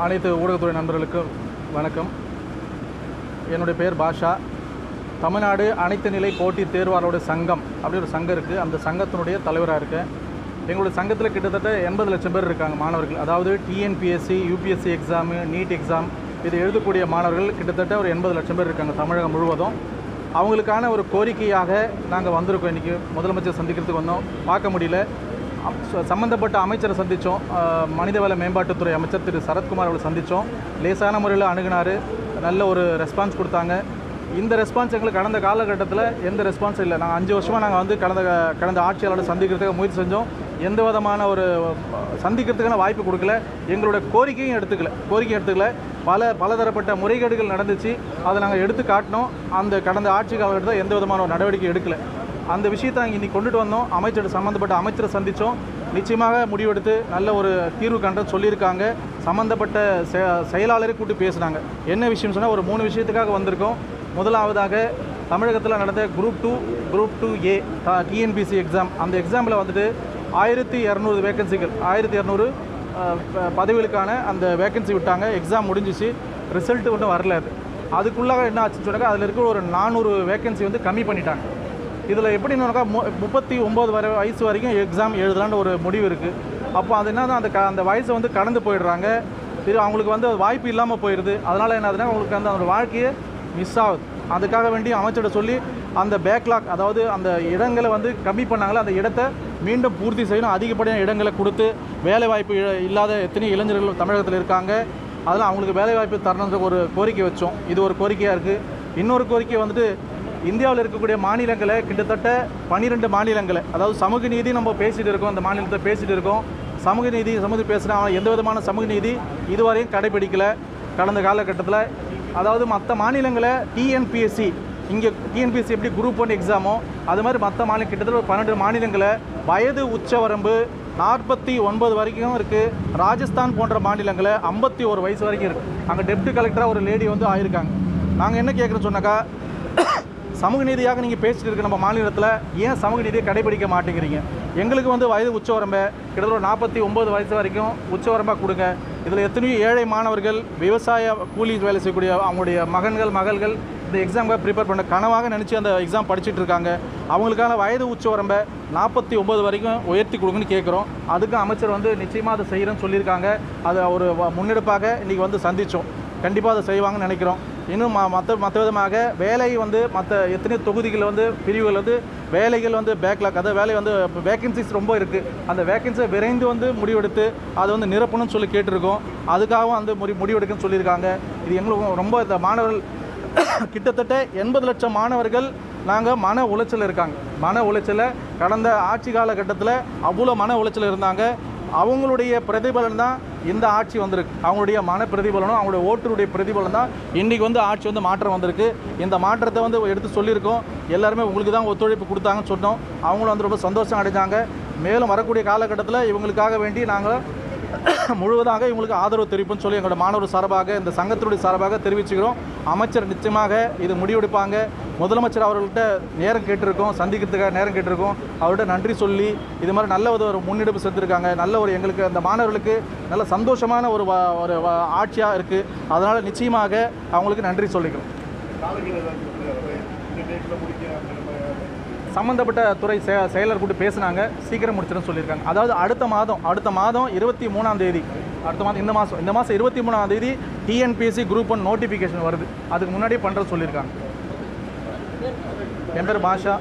அனைத்து ஊடகத்துறை நண்பர்களுக்கும் வணக்கம். என்னுடைய பேர் பாஷா. தமிழ்நாடு அனைத்து நிலை போட்டித் தேர்வாளருடைய சங்கம் அப்படி ஒரு சங்கம் இருக்குது. அந்த சங்கத்தினுடைய தலைவராக இருக்கேன். எங்களுடைய சங்கத்தில் கிட்டத்தட்ட 80 லட்சம் பேர் இருக்காங்க மாணவர்கள். அதாவது TNPSC, UPSC exam, NEET exam இது எழுதக்கூடிய மாணவர்கள் கிட்டத்தட்ட ஒரு 80 லட்சம் பேர் இருக்காங்க தமிழகம் முழுவதும். அவங்களுக்கான ஒரு கோரிக்கையாக நாங்கள் வந்திருக்கோம். இன்றைக்கி முதலமைச்சர் சந்திக்கிறதுக்கு வந்தோம், பார்க்க முடியல. சம்மந்தப்பட்ட அமைச்சரை சந்தித்தோம். மனிதவள மேம்பாட்டுத்துறை அமைச்சர் திரு சரத்குமார் அவர்களை சந்தித்தோம். லேசான முறையில் அணுகினார், நல்ல ஒரு ரெஸ்பான்ஸ் கொடுத்தாங்க. இந்த ரெஸ்பான்ஸ் எங்களுக்கு கடந்த காலகட்டத்தில் எந்த ரெஸ்பான்ஸும் இல்லை. நாங்கள் 5 வருஷமாக நாங்கள் வந்து கடந்த ஆட்சியாளரை சந்திக்கிறதுக்கு முயற்சி செஞ்சோம். எந்த விதமான ஒரு சந்திக்கிறதுக்கான வாய்ப்பு கொடுக்கல. எங்களோட கோரிக்கையும் எடுத்துக்கல. பலதரப்பட்ட முறைகேடுகள் நடந்துச்சு, அதை நாங்கள் எடுத்து காட்டினோம். அந்த கடந்த ஆட்சி காலகட்டத்தில் எந்த விதமான ஒரு நடவடிக்கை எடுக்கலை. அந்த விஷயத்தை நாங்கள் இன்றைக்கி கொண்டுட்டு வந்தோம். சம்மந்தப்பட்ட அமைச்சரை சந்தித்தோம். நிச்சயமாக முடிவெடுத்து நல்ல ஒரு தீர்வு கண்டு சொல்லியிருக்காங்க. சம்மந்தப்பட்ட செயலாளரை கூட்டி பேசுனாங்க. என்ன விஷயம் சொன்னால் ஒரு 3 விஷயத்துக்காக வந்திருக்கோம். முதலாவதாக தமிழகத்தில் நடந்த குரூப் 2A டிஎன்பிசி எக்ஸாம். அந்த எக்ஸாமில் வந்துட்டு 1200 வேக்கன்சிகள், 1200 பதவிகளுக்கான அந்த வேக்கன்சி விட்டாங்க. எக்ஸாம் முடிஞ்சிச்சு, ரிசல்ட்டு ஒன்றும் வரல. அதுக்குள்ளாக என்ன ஆச்சுன்னு சொன்னாக்கா அதில் இருக்கிற ஒரு 400 வேக்கன்சி வந்து கம்மி பண்ணிட்டாங்க. இதில் எப்படின்னாக்கா 39 வயசு வரைக்கும் எக்ஸாம் எழுதலான்னு ஒரு முடிவு இருக்குது. அப்போ அது என்ன அந்த வயசை வந்து கடந்து போயிடுறாங்க. அவங்களுக்கு வந்து வாய்ப்பு இல்லாமல் போயிடுது. அதனால் என்னதுன்னா அவங்களுக்கு அந்த வாழ்க்கையை மிஸ் ஆகுது. அதுக்காக வேண்டி அமைச்சர்கிட்ட சொல்லி அந்த பேக்லாக், அதாவது அந்த இடங்களை வந்து கம்மி பண்ணாங்களே, அந்த இடத்தை மீண்டும் பூர்த்தி செய்யணும். அதிகப்படியான இடங்களை கொடுத்து வேலைவாய்ப்பு இல்லாத எத்தனை இளைஞர்கள் தமிழகத்தில் இருக்காங்க, அதெல்லாம் அவங்களுக்கு வேலைவாய்ப்பு தரணுன்ற ஒரு கோரிக்கை வச்சோம். இது ஒரு கோரிக்கையாக இருக்குது. இன்னொரு கோரிக்கை வந்துட்டு இந்தியாவில் இருக்கக்கூடிய மாநிலங்களை கிட்டத்தட்ட 12 மாநிலங்களை, அதாவது சமூக நீதி நம்ம பேசிகிட்டு இருக்கோம், அந்த மாநிலத்தை பேசிகிட்டு இருக்கோம். சமூக நீதி பேசுனா எந்த விதமான சமூக நீதி இதுவரையும் கடைபிடிக்கலை கடந்த காலகட்டத்தில். அதாவது மற்ற மாநிலங்களை டிஎன்பிஎஸ்சி, இங்கே டிஎன்பிஎஸ்சி எப்படி குரூப் 1 எக்ஸாமோ அது மாதிரி மற்ற மாநிலம் கிட்டத்தட்ட ஒரு 12 மாநிலங்களை வயது உச்சவரம்பு 49 வரைக்கும் இருக்குது. ராஜஸ்தான் போன்ற மாநிலங்களை 51 வயசு வரைக்கும் இருக்குது. அங்கே டெப்டி கலெக்டராக ஒரு லேடி வந்து ஆயிருக்காங்க. நாங்கள் என்ன கேட்குறோன்னு சொன்னாக்கா, சமூக நீதியாக நீங்கள் பேசிட்டு இருக்க நம்ம மாநிலத்தில் ஏன் சமூக நீதியை கடைபிடிக்க மாட்டேங்கிறீங்க? எங்களுக்கு வந்து வயது உச்சவரம்பை கிட்டத்தட்ட 49 வயசு வரைக்கும் உச்சவரம்பாக கொடுங்க. இதில் எத்தனையோ ஏழை மாணவர்கள், விவசாய கூலி வேலை செய்யக்கூடிய அவங்களுடைய மகள்கள் இந்த எக்ஸாமுக்காக ப்ரிப்பேர் பண்ண கனவாக நினச்சி அந்த எக்ஸாம் படிச்சுட்டு இருக்காங்க. அவங்களுக்கான வயது உச்சவரம்பை 49 வரைக்கும் உயர்த்தி கொடுங்கன்னு கேட்குறோம். அதுக்கு அமைச்சர் வந்து நிச்சயமாக அதை செய்கிறேன்னு சொல்லியிருக்காங்க. அதை ஒரு முன்னெடுப்பாக இன்றைக்கி வந்து சந்தித்தோம். கண்டிப்பாக அதை செய்வாங்கன்னு நினைக்கிறோம். இன்னும் மற்ற விதமாக வேலை வந்து மற்ற எத்தனை தொகுதிகள் வந்து பிரிவுகள் வந்து வேலைகள் வந்து பேக்லாக், அதாவது வேலை வந்து வேக்கன்சிஸ் ரொம்ப இருக்குது. அந்த வேக்கன்சியை விரைந்து வந்து முடிவெடுத்து அதை வந்து நிரப்பணும்னு சொல்லி கேட்டிருக்கோம். அதுக்காகவும் வந்து முடிவெடுக்குன்னு சொல்லியிருக்காங்க. இது எங்களுக்கு ரொம்ப இந்த மாணவர்கள் கிட்டத்தட்ட 80 லட்சம் மாணவர்கள் நாங்கள் மன உளைச்சல் இருக்காங்க. மன உளைச்சலை கடந்த ஆட்சி காலகட்டத்தில் அவ்வளோ மன உளைச்சல் இருந்தாங்க. அவங்களுடைய பிரதிபலன் தான் இந்த ஆட்சி வந்திருக்கு. அவங்களுடைய மன பிரதிபலனும் அவங்களுடைய ஓட்டுடைய பிரதிபலன் தான் இன்றைக்கி வந்து ஆட்சி வந்து மாற்றம் வந்திருக்கு. இந்த மாற்றத்தை வந்து எடுத்து சொல்லியிருக்கோம். எல்லாருமே உங்களுக்கு தான் ஒத்துழைப்பு கொடுத்தாங்கன்னு சொன்னோம். அவங்களும் வந்து ரொம்ப சந்தோஷம் அடைஞ்சாங்க. மேலும் வரக்கூடிய காலகட்டத்தில் இவங்களுக்காக வேண்டி நாங்கள் முழுவதாக இவங்களுக்கு ஆதரவு தெரிவிப்புன்னு சொல்லி எங்களோட மாணவர் சார்பாக, இந்த சங்கத்தினுடைய சார்பாக தெரிவிச்சுக்கிறோம். அமைச்சர் நிச்சயமாக இது முடிவெடுப்பாங்க. முதலமைச்சர் அவர்கள்ட்ட நேரம் கேட்டிருக்கோம், சந்திக்கிறதுக்காக நேரம் கேட்டிருக்கோம். அவர்கிட்ட நன்றி சொல்லி இது மாதிரி நல்ல ஒரு முன்னெடுப்பு செஞ்சுருக்காங்க. நல்ல ஒரு எங்களுக்கு அந்த மாணவர்களுக்கு நல்ல சந்தோஷமான ஒரு ஆட்சியாக இருக்குது. அதனால் நிச்சயமாக அவங்களுக்கு நன்றி சொல்லிக்கிறோம். சம்மந்தப்பட்ட துறை செயலர் கூட்டு பேசுனாங்க, சீக்கிரம் முடிச்சிடும் சொல்லியிருக்காங்க. அதாவது அடுத்த மாதம் 23ஆம் தேதி, இந்த மாதம் 23ஆம் தேதி டிஎன்பிஎஸ்சி குரூப் 1 நோட்டிஃபிகேஷன் வருது. அதுக்கு முன்னாடியே பண்ணுறது சொல்லியிருக்காங்க. என் பேர் பாஷா.